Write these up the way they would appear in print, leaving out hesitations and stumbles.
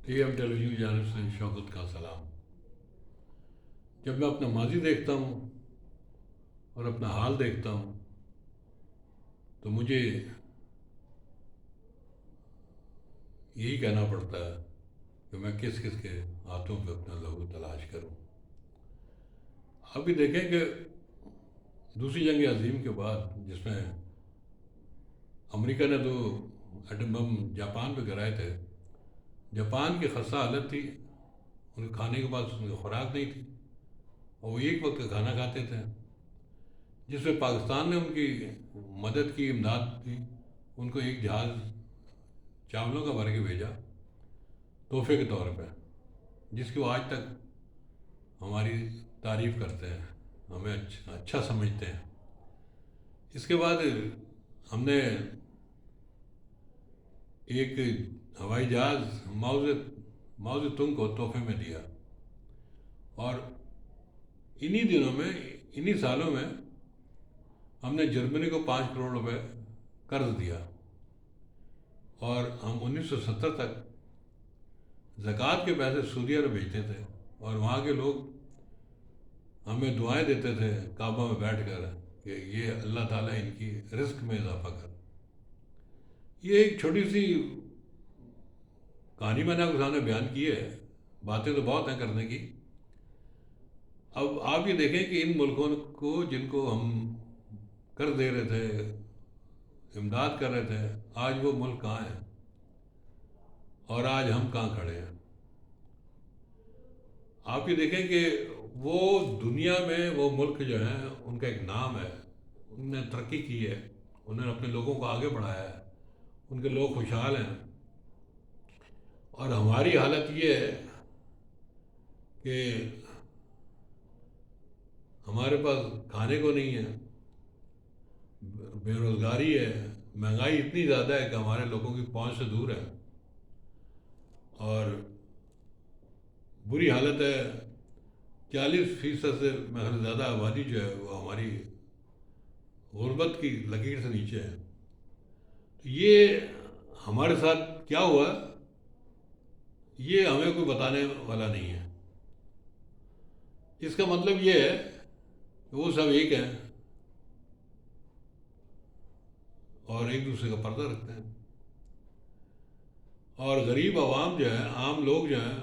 T M ٹیلی vision کی جانب سے شوکت کا سلام۔ جب میں اپنا ماضی دیکھتا ہوں اور اپنا حال دیکھتا ہوں تو مجھے یہی کہنا پڑتا ہے کہ میں کس کس کے ہاتھوں پہ اپنا لہو تلاش کروں۔ ابھی دیکھیں کہ دوسری جنگ عظیم کے بعد، جس میں امریکہ نے 2 ایٹم بم جاپان پہ گرائے تھے، جاپان کی خستہ حالت تھی، ان کے کھانے کے بعد ان کی خوراک نہیں تھی اور وہ ایک وقت کا کھانا کھاتے تھے، جس میں پاکستان نے ان کی مدد کی، امداد دی، ان کو ایک جہاز چاولوں کا بھر کے بھیجا تحفے کے طور پہ، جس کی وہ آج تک ہماری تعریف کرتے ہیں، ہمیں اچھا سمجھتے ہیں۔ اس کے بعد ہم نے ایک ہوائی جہاز ماؤ تنگ کو تحفے میں دیا، اور انہی دنوں میں، انہی سالوں میں ہم نے جرمنی کو 5 کروڑ روپے قرض دیا، اور ہم 1970 تک زکوٰۃ کے پیسے سعودی عرب بھیجتے تھے، اور وہاں کے لوگ ہمیں دعائیں دیتے تھے کعبہ میں بیٹھ کر کہ یہ اللہ تعالیٰ ان کی رزق میں اضافہ کر۔ یہ ایک چھوٹی سی کہانی میں نے آپ کے سامنے بیان کی ہے، باتیں تو بہت ہیں کرنے کی۔ اب آپ یہ دیکھیں کہ ان ملکوں کو، جن کو ہم قرض دے رہے تھے، امداد کر رہے تھے، آج وہ ملک کہاں ہیں اور آج ہم کہاں کھڑے ہیں۔ آپ یہ دیکھیں کہ وہ دنیا میں وہ ملک جو ہیں، ان کا ایک نام ہے، انہوں نے ترقی کی ہے، انہوں نے اپنے لوگوں کو آگے بڑھایا ہے، ان کے لوگ خوشحال ہیں، اور ہماری حالت یہ ہے کہ ہمارے پاس کھانے کو نہیں ہے، بے روزگاری ہے، مہنگائی اتنی زیادہ ہے کہ ہمارے لوگوں کی پہنچ سے دور ہے، اور بری حالت ہے۔ 40% سے زیادہ آبادی جو ہے وہ ہماری غربت کی لکیر سے نیچے ہے۔ تو یہ ہمارے ساتھ کیا ہوا، یہ ہمیں کوئی بتانے والا نہیں ہے۔ اس کا مطلب یہ ہے کہ وہ سب ایک ہیں اور ایک دوسرے کا پردہ رکھتے ہیں، اور غریب عوام جو ہے، عام لوگ جو ہیں،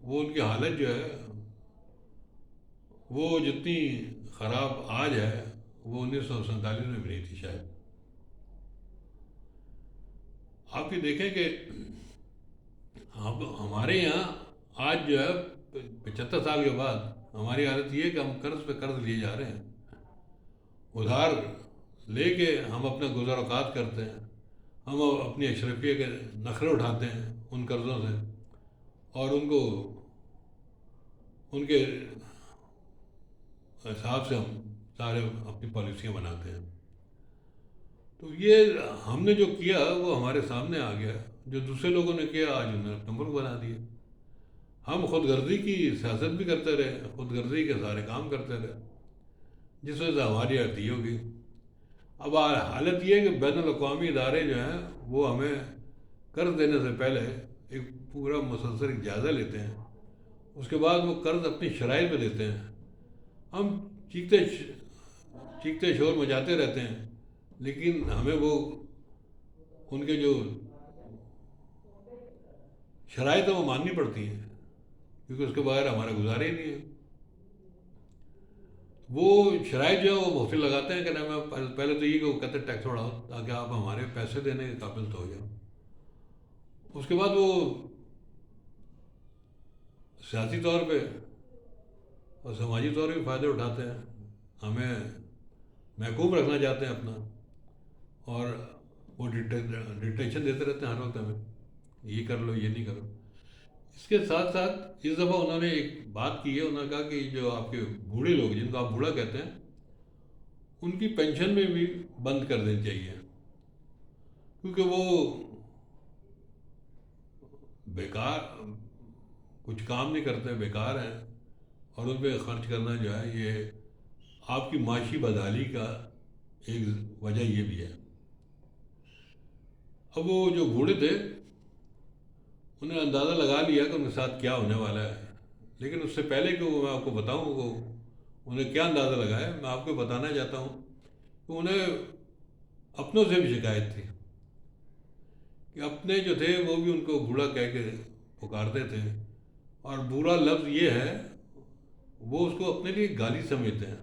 وہ ان کی حالت جو ہے وہ جتنی خراب آج ہے وہ 1947 میں بھی نہیں تھی شاید۔ آپ یہ دیکھیں کہ ہمارے یہاں آج جو ہے 75 سال کے بعد ہماری حالت یہ ہے کہ ہم قرض پہ قرض لیے جا رہے ہیں، ادھار لے کے ہم اپنا گزر اوقات کرتے ہیں، ہم اپنی اشرفیہ کے نخرے اٹھاتے ہیں ان قرضوں سے، اور ان کو ان کے حساب سے ہم سارے اپنی پالیسیاں بناتے ہیں۔ تو یہ ہم نے جو کیا وہ ہمارے سامنے آ گیا، جو دوسرے لوگوں نے کیا آج انہوں نے اپنا ملک بنا دیا۔ ہم خود غرضی کی سیاست بھی کرتے رہے، خود غرضی کے سارے کام کرتے رہے، جس وجہ سے ہماری حالت یہ ہوگی۔ اب حالت یہ ہے کہ بین الاقوامی ادارے جو ہیں وہ ہمیں قرض دینے سے پہلے ایک پورا مسلسل ایک جائزہ لیتے ہیں، اس کے بعد وہ قرض اپنی شرائط پہ دیتے ہیں۔ ہم چیختے شور مچاتے رہتے ہیں، لیکن ہمیں وہ ان کے جو شرائط ہیں وہ ماننی پڑتی ہیں، کیونکہ اس کے بغیر ہمارا گزارا ہی نہیں ہے۔ وہ شرائط جو ہے وہ مفت لگاتے ہیں کہ میں پہلے تو یہ کہ وہ کہتے ہیں ٹیکس بڑھاؤ تاکہ آپ ہمارے پیسے دینے کے قابل تو ہو جاؤ۔ اس کے بعد وہ سیاسی طور پہ اور سماجی طور پہ فائدے اٹھاتے ہیں، ہمیں محکوم رکھنا چاہتے ہیں اپنا، اور وہ ڈکٹیشن دیتے رہتے ہیں ہر وقت ہمیں، یہ کر لو، یہ نہیں کرو۔ اس کے ساتھ ساتھ اس دفعہ انہوں نے ایک بات کی ہے، انہوں نے کہا کہ جو آپ کے بوڑھے لوگ، جن کو آپ بوڑھا کہتے ہیں، ان کی پینشن میں بھی بند کر دینی چاہیے، کیونکہ وہ بیکار، کچھ کام نہیں کرتے، بیکار ہیں، اور ان پہ خرچ کرنا جو ہے یہ آپ کی معاشی بدحالی کا ایک وجہ یہ بھی ہے۔ اب وہ جو بوڑھے تھے انہوں نے اندازہ لگا لیا کہ ان کے ساتھ کیا ہونے والا ہے، لیکن اس سے پہلے کہ وہ میں آپ کو بتاؤں وہ انہیں کیا اندازہ لگایا، میں آپ کو بتانا چاہتا ہوں کہ انہیں اپنوں سے بھی شکایت تھی کہ اپنے جو تھے وہ بھی ان کو بوڑھا کہہ کے پکارتے تھے، اور بوڑھا لفظ یہ ہے وہ اس کو اپنے لیے گالی سمجھتے ہیں۔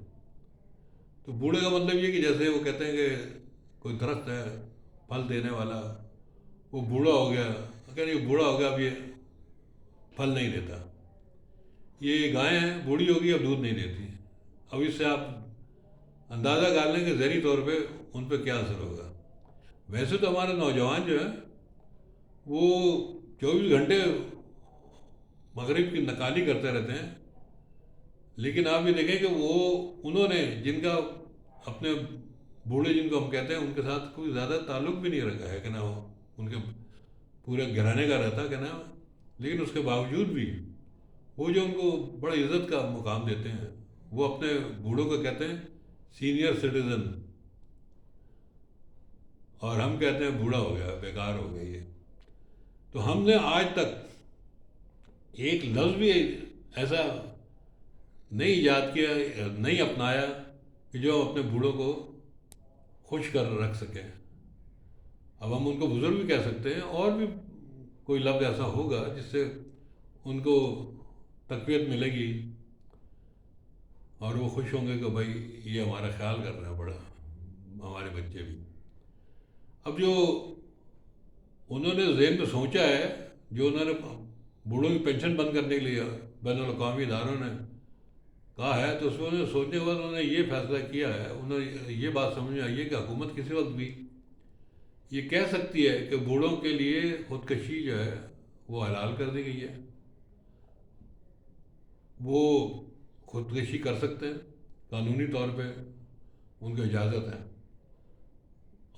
تو بوڑھے کا مطلب یہ کہ جیسے وہ کہتے ہیں کہ کوئی درخت ہے پھل دینے والا، وہ بوڑھا ہو گیا، اگر یہ بوڑھا ہو گیا اب یہ پھل نہیں دیتا، یہ گائے ہیں بوڑھی ہوگی اب دودھ نہیں دیتی، اب اس سے آپ اندازہ کر لیں کہ ذہنی طور پہ ان پہ کیا اثر ہوگا۔ ویسے تو ہمارے نوجوان جو ہیں وہ 24 گھنٹے مغرب کی نکالی کرتے رہتے ہیں، لیکن آپ یہ دیکھیں کہ وہ انہوں نے جن کا اپنے بوڑھے جن کو ہم کہتے ہیں ان کے ساتھ کوئی زیادہ تعلق بھی نہیں رکھا ہے کہ نا وہ ان کے پورے گھرانے کا رہتا کہ نا، لیکن اس کے باوجود بھی وہ جو ان کو بڑا عزت کا مقام دیتے ہیں، وہ اپنے بوڑھوں کو کہتے ہیں سینئر سٹیزن، اور ہم کہتے ہیں بوڑھا ہو گیا بیکار ہو گیا یہ۔ تو ہم نے آج تک ایک لفظ بھی ایسا نہیں ایجاد کیا، نہیں اپنایا کہ جو ہم اپنے بوڑھوں کو خوش کر رکھ سکیں۔ اب ہم ان کو بزرگ بھی کہہ سکتے ہیں، اور بھی کوئی لفظ ایسا ہوگا جس سے ان کو تقویت ملے گی اور وہ خوش ہوں گے کہ بھائی یہ ہمارا خیال کر رہا ہے بڑا، ہمارے بچے بھی۔ اب جو انہوں نے ذہن میں سوچا ہے، جو انہوں نے بوڑھوں کی پینشن بند کرنے کے لیے بین الاقوامی اداروں نے کہا ہے، تو اس میں انہوں نے سوچنے کے بعد انہوں نے یہ فیصلہ کیا ہے، انہوں نے یہ بات سمجھ میں آئی ہے کہ حکومت کسی وقت بھی یہ کہہ سکتی ہے کہ بوڑھوں کے لیے خودکشی جو ہے وہ حلال کر دی گئی ہے، وہ خودکشی کر سکتے ہیں قانونی طور پہ، ان کو اجازت ہے۔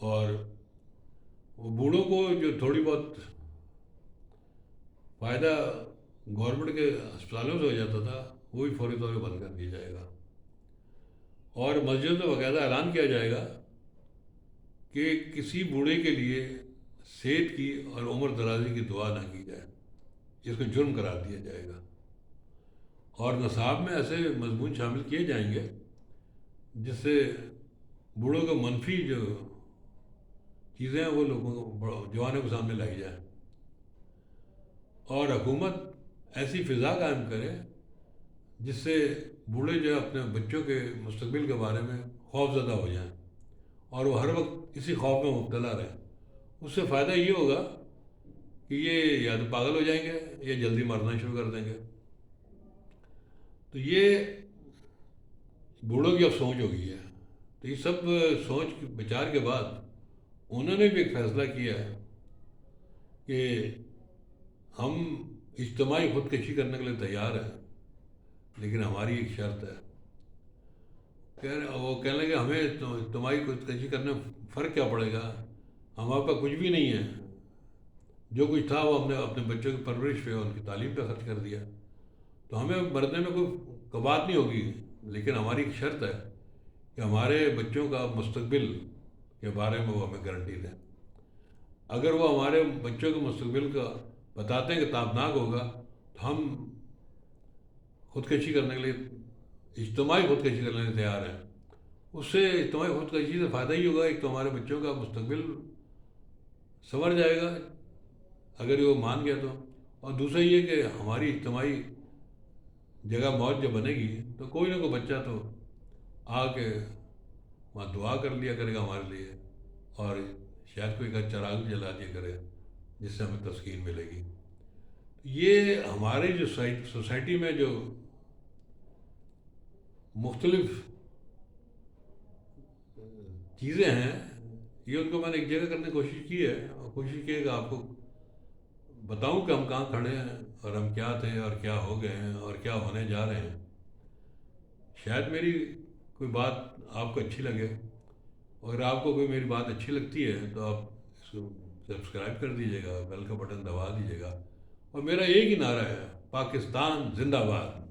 اور وہ بوڑھوں کو جو تھوڑی بہت فائدہ گورنمنٹ کے اسپتالوں سے ہو جاتا تھا وہ بھی فوری طور پہ بند کر دیا جائے گا، اور مسجد میں باقاعدہ اعلان کیا جائے گا کہ کسی بوڑھے کے لیے صحت کی اور عمر درازی کی دعا نہ کی جائے، اس کو جرم قرار دیا جائے گا، اور نصاب میں ایسے مضمون شامل کیے جائیں گے جس سے بوڑھوں کو منفی جو چیزیں ہیں وہ لوگوں کو جوانوں کے سامنے لائی جائیں، اور حکومت ایسی فضا قائم کرے جس سے بوڑھے جو اپنے بچوں کے مستقبل کے بارے میں خوف زدہ ہو جائیں اور وہ ہر وقت اسی خوف میں مبتلا رہیں۔ اس سے فائدہ یہ ہوگا کہ یہ یا تو پاگل ہو جائیں گے یا جلدی مرنا شروع کر دیں گے۔ تو یہ بوڑھوں کی اب سوچ ہو گئی ہے۔ تو یہ سب سوچ بچار کے بعد انہوں نے بھی ایک فیصلہ کیا ہے کہ ہم اجتماعی خودکشی کرنے کے لیے تیار ہیں، لیکن ہماری ایک شرط ہے۔ وہ کہنے لگے ہمیں اجتماعی خودکشی کرنے میں فرق کیا پڑے گا، ہمارے پاس کچھ بھی نہیں ہے، جو کچھ تھا وہ ہم نے اپنے بچوں کی پرورش پہ اور ان کی تعلیم پہ خرچ کر دیا، تو ہمیں مرنے میں کوئی کبات نہیں ہوگی، لیکن ہماری ایک شرط ہے کہ ہمارے بچوں کا مستقبل کے بارے میں وہ ہمیں گارنٹی دیں۔ اگر وہ ہمارے بچوں کے مستقبل کا بتاتے ہیں کہ تابناک ہوگا تو ہم خودکشی کرنے کے لیے اجتماعی خودکشی کرنے کے لیے تیار ہیں۔ اس سے اجتماعی خودکشی سے فائدہ ہی ہوگا، ایک تو ہمارے بچوں کا مستقبل سنور جائے گا اگر وہ مان گیا تو، اور دوسرا یہ کہ ہماری اجتماعی جگہ موت جب بنے گی تو کوئی نہ کوئی بچہ تو آ کے وہاں دعا کر لیا کرے گا ہمارے لیے، اور شاید کوئی کا چراغ بھی جلا دیا کرے جس سے ہمیں تسکین ملے گی۔ یہ ہماری جو سوسائٹی میں جو مختلف چیزیں ہیں، یہ ان کو میں نے ایک جگہ کرنے کی کوشش کی ہے، اور کوشش کی ہے کہ آپ کو بتاؤں کہ ہم کہاں کھڑے ہیں اور ہم کیا تھے اور کیا ہو گئے ہیں اور کیا ہونے جا رہے ہیں۔ شاید میری کوئی بات آپ کو اچھی لگے، اور اگر آپ کو کوئی میری بات اچھی لگتی ہے تو آپ اس کو سبسکرائب کر دیجیے گا، بیل کا بٹن دبا دیجیے گا، اور میرا ایک ہی نعرہ ہے، پاکستان زندہ باد۔